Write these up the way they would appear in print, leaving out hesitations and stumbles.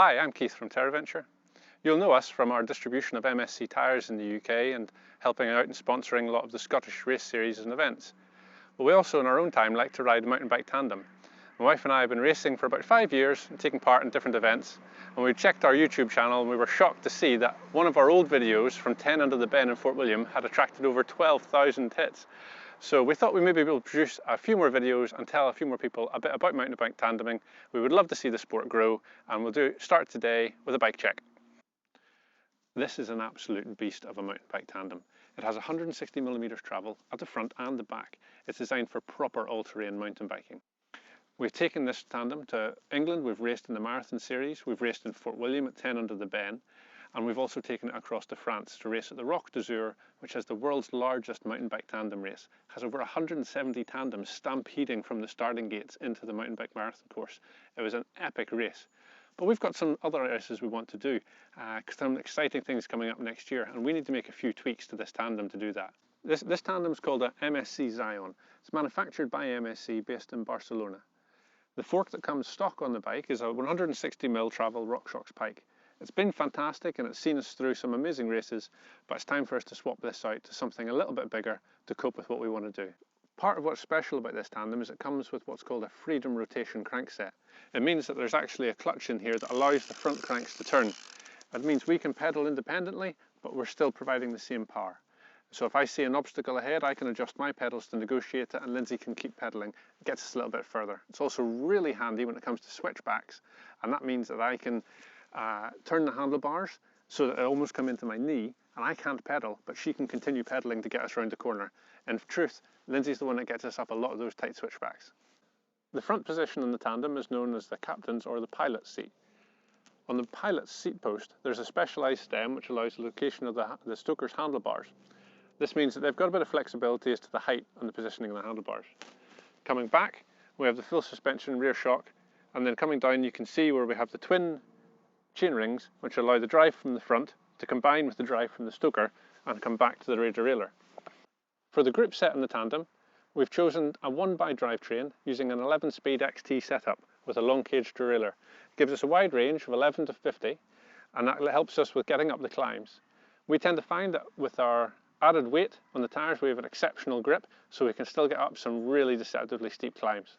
Hi, I'm Keith from TerraVenture. You'll know us from our distribution of MSC tyres in the UK and helping out and sponsoring a lot of the Scottish race series and events. But we also in our own time like to ride mountain bike tandem. My wife and I have been racing for about 5 years and taking part in different events, and we checked our YouTube channel and we were shocked to see that one of our old videos from 10 Under the Bend in Fort William had attracted over 12,000 hits. So we thought we may be able to produce a few more videos and tell a few more people a bit about mountain bike tandeming. We would love to see the sport grow, and we'll start today with a bike check. This is an absolute beast of a mountain bike tandem. It has 160mm travel at the front and the back. It's designed for proper all-terrain mountain biking. We've taken this tandem to England, we've raced in the marathon series, we've raced in Fort William at 10 Under the Bend, and we've also taken it across to France to race at the RockShox, which is the world's largest mountain bike tandem race. It has over 170 tandems stampeding from the starting gates into the mountain bike marathon course. It was an epic race. But we've got some other races we want to do, some exciting things coming up next year, and we need to make a few tweaks to this tandem to do that. This tandem is called a MSC Zion. It's manufactured by MSC based in Barcelona. The fork that comes stock on the bike is a 160mm travel RockShox pike. It's been fantastic and it's seen us through some amazing races, but it's time for us to swap this out to something a little bit bigger to cope with what we want to do. Part of what's special about this tandem is it comes with what's called a freedom rotation crankset. It means that there's actually a clutch in here that allows the front cranks to turn. That means we can pedal independently, but we're still providing the same power. So if I see an obstacle ahead, I can adjust my pedals to negotiate it, and Lindsay can keep pedaling. It gets us a little bit further. It's also really handy when it comes to switchbacks, and that means that I can turn the handlebars so that they almost come into my knee, and I can't pedal, but she can continue pedaling to get us around the corner. And in truth, Lindsay's the one that gets us up a lot of those tight switchbacks. The front position in the tandem is known as the captain's or the pilot's seat. On the pilot's seat post, there's a specialised stem which allows the location of the stoker's handlebars. This means that they've got a bit of flexibility as to the height and the positioning of the handlebars. Coming back, we have the full suspension rear shock, and then coming down you can see where we have the twin chain rings which allow the drive from the front to combine with the drive from the stoker and come back to the rear derailleur. For the group set in the tandem, we've chosen a 1x drivetrain using an 11-speed XT setup with a long cage derailleur. It gives us a wide range of 11 to 50, and that helps us with getting up the climbs. We tend to find that with our added weight on the tyres we have an exceptional grip, so we can still get up some really deceptively steep climbs.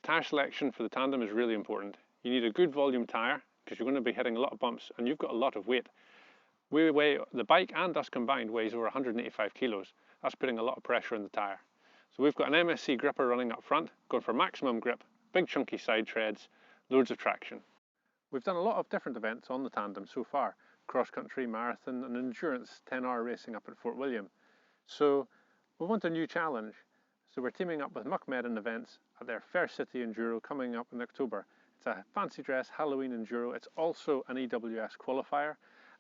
Tyre selection for the tandem is really important. You need a good volume tyre because you're going to be hitting a lot of bumps and you've got a lot of weight. The bike and us combined weighs over 185 kilos. That's putting a lot of pressure on the tyre. So we've got an MSC gripper running up front, going for maximum grip, big chunky side treads, loads of traction. We've done a lot of different events on the tandem so far. Cross-country, marathon and endurance 10-hour racing up at Fort William. So we want a new challenge. So we're teaming up with Muckmedden Events at their Fair City Enduro coming up in October. It's a fancy dress Halloween Enduro. It's also an EWS qualifier,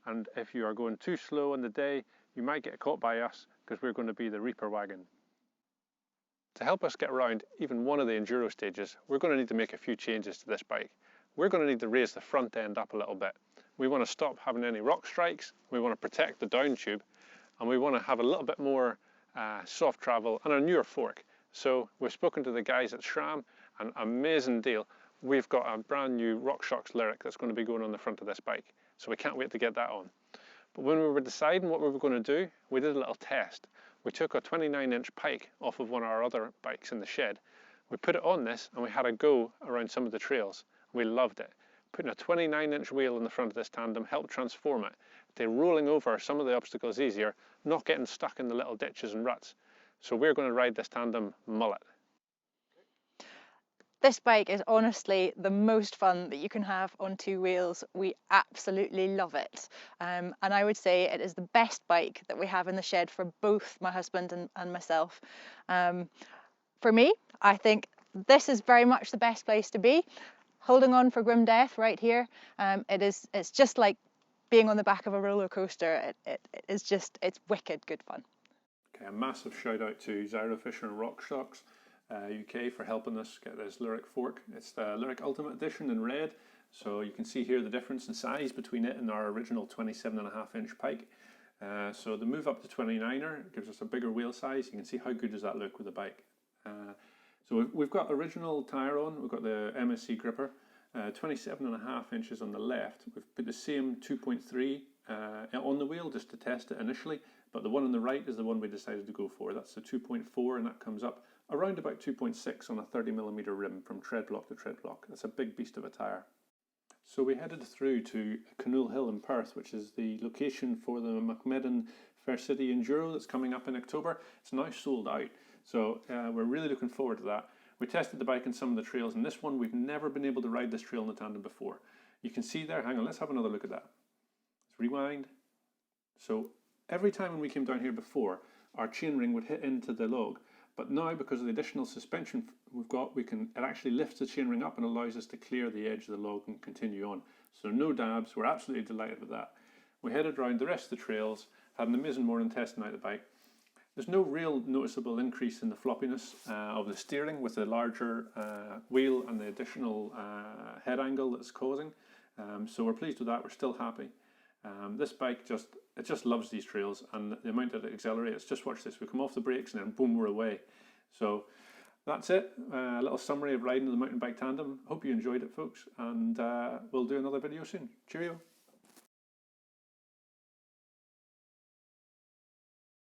and if you are going too slow on the day, you might get caught by us because we're going to be the Reaper Wagon. To help us get around even one of the Enduro stages, we're going to need to make a few changes to this bike. We're going to need to raise the front end up a little bit. We want to stop having any rock strikes, we want to protect the down tube, and we want to have a little bit more soft travel and a newer fork. So we've spoken to the guys at SRAM, an amazing deal. We've got a brand new RockShox Lyric that's going to be going on the front of this bike, so we can't wait to get that on. But when we were deciding what we were going to do, we did a little test. We took a 29-inch pike off of one of our other bikes in the shed. We put it on this and we had a go around some of the trails. We loved it. Putting a 29-inch wheel in the front of this tandem helped transform it to rolling over some of the obstacles easier, not getting stuck in the little ditches and ruts. So we're going to ride this tandem mullet. This bike is honestly the most fun that you can have on two wheels. We absolutely love it. And I would say it is the best bike that we have in the shed for both my husband and myself. For me, I think this is very much the best place to be. Holding on for grim death right here. It's just like being on the back of a roller coaster. It's wicked good fun. Okay, a massive shout out to Zyro Fisher and RockShox UK for helping us get this Lyric fork. It's the Lyric Ultimate Edition in red, so you can see here the difference in size between it and our original 27.5-inch pike. So the move up to 29er gives us a bigger wheel size. You can see how good does that look with the bike. So we've got original tyre on, we've got the MSC gripper, 27.5 inches on the left. We've put the same 2.3 on the wheel just to test it initially, but the one on the right is the one we decided to go for. That's the 2.4, and that comes up around about 2.6 on a 30mm rim from tread block to tread block. That's a big beast of a tyre. So we headed through to Canoe Hill in Perth, which is the location for the Muckmedden Fair City Enduro that's coming up in October. It's now sold out, so we're really looking forward to that. We tested the bike in some of the trails, and this one we've never been able to ride this trail in the tandem before. You can see there, hang on, let's have another look at that. Let's rewind. So every time when we came down here before, our chainring would hit into the log, but now because of the additional suspension we've got, it actually lifts the chainring up and allows us to clear the edge of the log and continue on. So no dabs, we're absolutely delighted with that. We headed around the rest of the trails, had an amazing morning testing out the bike. There's no real noticeable increase in the floppiness of the steering with the larger wheel and the additional head angle that's causing. So we're pleased with that, we're still happy. This bike just loves these trails, and the amount that it accelerates, just watch this, we come off the brakes and then boom, we're away. So that's it, a little summary of riding the mountain bike tandem. Hope you enjoyed it, folks, and we'll do another video soon. Cheerio.